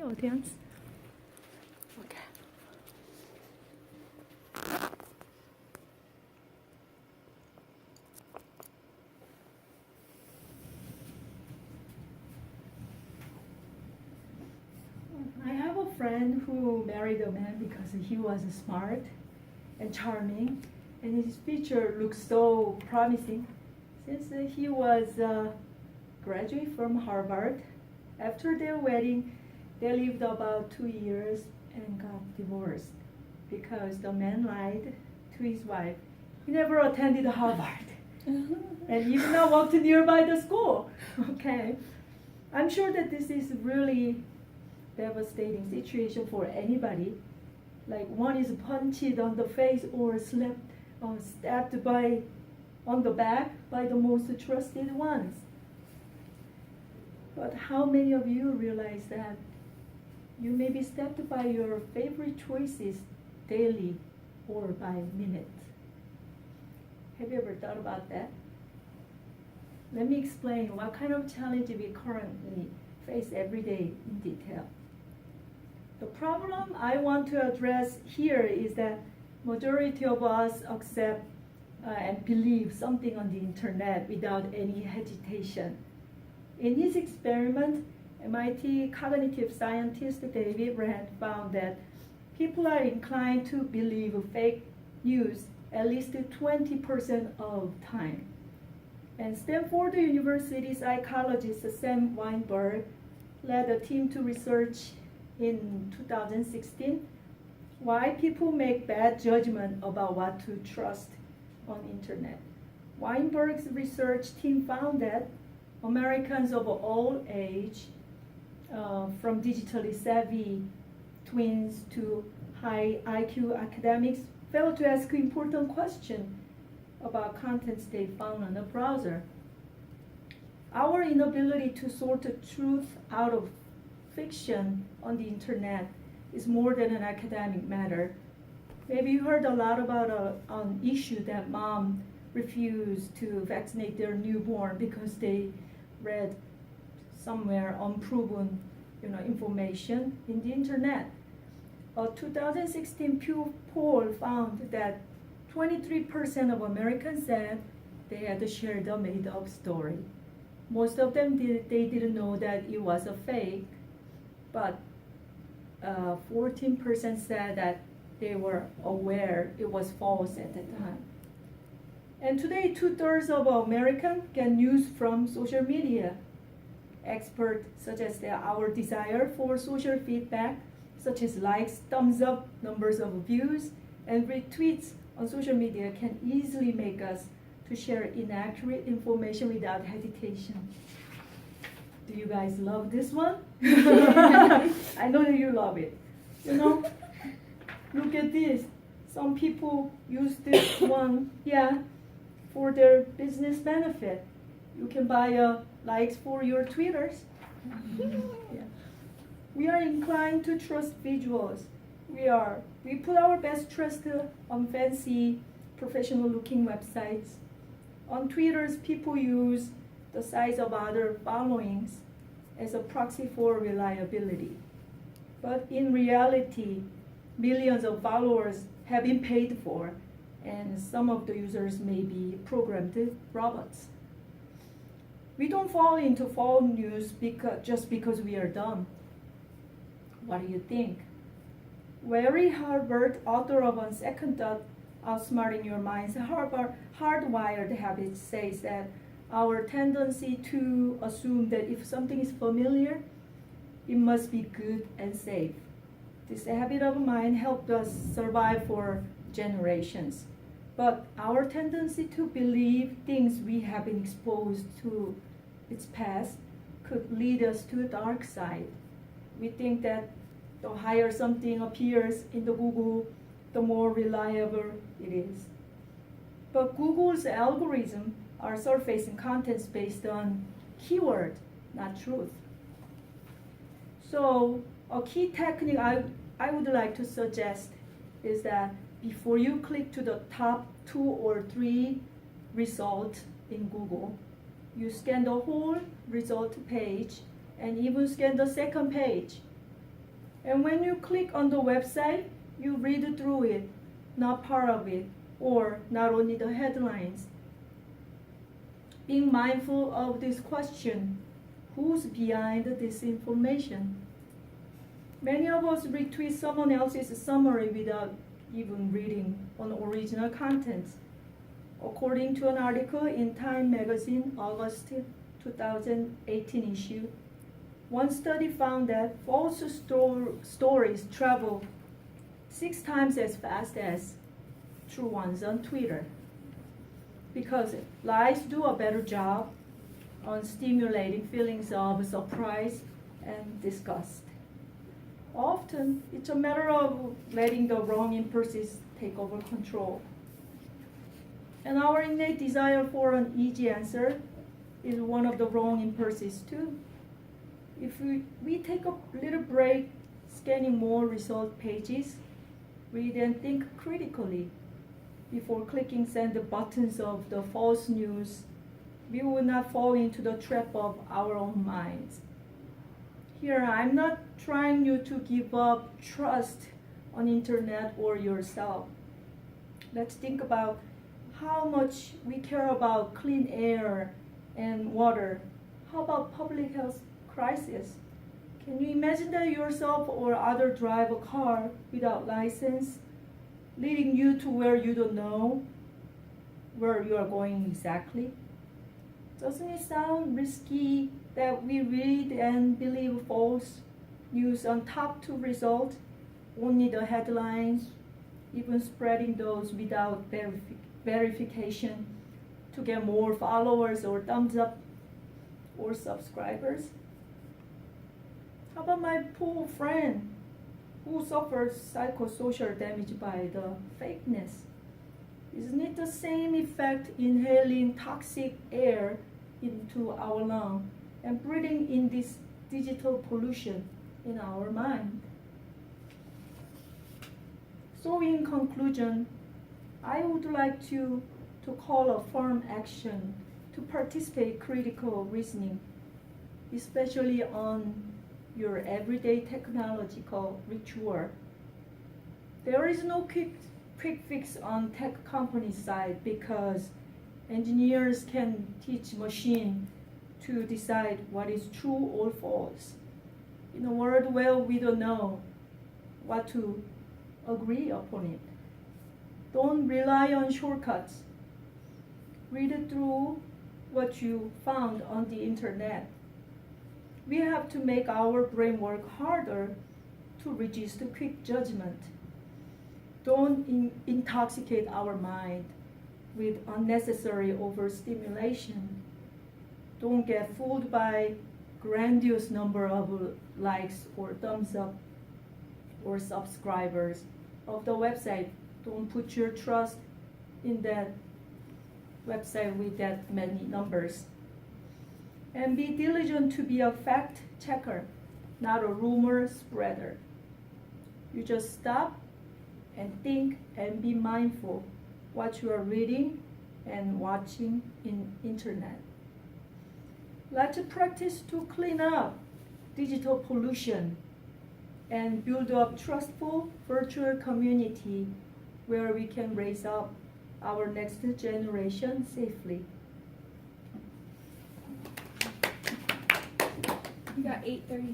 audience. Okay. I have a friend who married a man because he was smart and charming, and his future looked so promising. Since he was a graduate from Harvard, after their wedding, they lived about 2 years and got divorced because the man lied to his wife. He never attended Harvard and even now walked nearby the school. Okay. I'm sure that this is really devastating situation for anybody. Like one is punched on the face or stabbed on the back by the most trusted ones. But how many of you realize that you may be stabbed by your favorite choices daily or by minute? Have you ever thought about that? Let me explain what kind of challenge we currently face every day in detail. The problem I want to address here is that majority of us accept and believe something on the internet without any hesitation. In his experiment, MIT cognitive scientist David Rand found that people are inclined to believe fake news at least 20% of the time. And Stanford University psychologist Sam Weinberg led a team to research in 2016 why people make bad judgment about what to trust on internet. Weinberg's research team found that Americans of all age, from digitally savvy tweens to high IQ academics, failed to ask important questions about contents they found on the browser. Our inability to sort the truth out of fiction on the internet is more than an academic matter. Maybe you heard a lot about an issue that mom refused to vaccinate their newborn because they read somewhere unproven information in the internet. A 2016 Pew poll found that 23% of Americans said they had shared a made-up story. Most of them they didn't know that it was a fake, but 14% said that they were aware it was false at the time. And today, 2/3 of Americans get news from social media. Experts suggest that our desire for social feedback, such as likes, thumbs up, numbers of views, and retweets on social media can easily make us to share inaccurate information without hesitation. Do you guys love this one? I know that you love it. Look at this. Some people use this one, for their business benefit. You can buy likes for your Twitters. We are inclined to trust visuals. We put our best trust on fancy, professional-looking websites. On Twitters, people use the size of other followings as a proxy for reliability. But in reality, millions of followers have been paid for, and some of the users may be programmed robots. We don't fall into false news just because we are dumb. What do you think? Larry Harvard, author of On Second Thought, Outsmarting Your Mind's Hardwired Habits, says that our tendency to assume that if something is familiar, it must be good and safe. This habit of mind helped us survive for generations. But our tendency to believe things we have been exposed to its past could lead us to the dark side. We think that the higher something appears in the Google, the more reliable it is. But Google's algorithms are surfacing contents based on keyword, not truth. So a key technique I would like to suggest is that before you click to the top 2 or 3 results in Google, you scan the whole result page and even scan the second page. And when you click on the website, you read through it, not part of it, or not only the headlines. Being mindful of this question, who's behind this information? Many of us retweet someone else's summary without even reading on original content. According to an article in Time magazine, August 2018 issue, one study found that false stories travel 6 times as fast as true ones on Twitter, because lies do a better job on stimulating feelings of surprise and disgust. Often, it's a matter of letting the wrong impulses take over control. And our innate desire for an easy answer is one of the wrong impulses too. If we take a little break scanning more result pages, read and think critically before clicking send buttons of the false news, we will not fall into the trap of our own minds. Here, I'm not trying you to give up trust on internet or yourself. Let's think about how much we care about clean air and water. How about public health crisis? Can you imagine that yourself or others drive a car without license, leading you to where you don't know where you are going exactly? Doesn't it sound risky that we read and believe false news on top to result, only the headlines, even spreading those without verification to get more followers or thumbs up or subscribers? How about my poor friend who suffers psychosocial damage by the fakeness? Isn't it the same effect inhaling toxic air into our lungs and breathing in this digital pollution in our mind? So in conclusion, I would like to call a firm action to participate critical reasoning, especially on your everyday technological ritual. There is no quick fix on tech company side, because engineers can teach machine to decide what is true or false. In a world where we don't know what to agree upon it, don't rely on shortcuts. Read it through what you found on the internet. We have to make our brain work harder to resist quick judgment. Don't intoxicate our mind with unnecessary overstimulation. Don't get fooled by grandiose number of likes or thumbs up or subscribers of the website. Don't put your trust in that website with that many numbers. And be diligent to be a fact checker, not a rumor spreader. You just stop and think and be mindful what you are reading and watching in internet. Let's practice to clean up digital pollution and build up trustful virtual community where we can raise up our next generation safely. We got 8:30.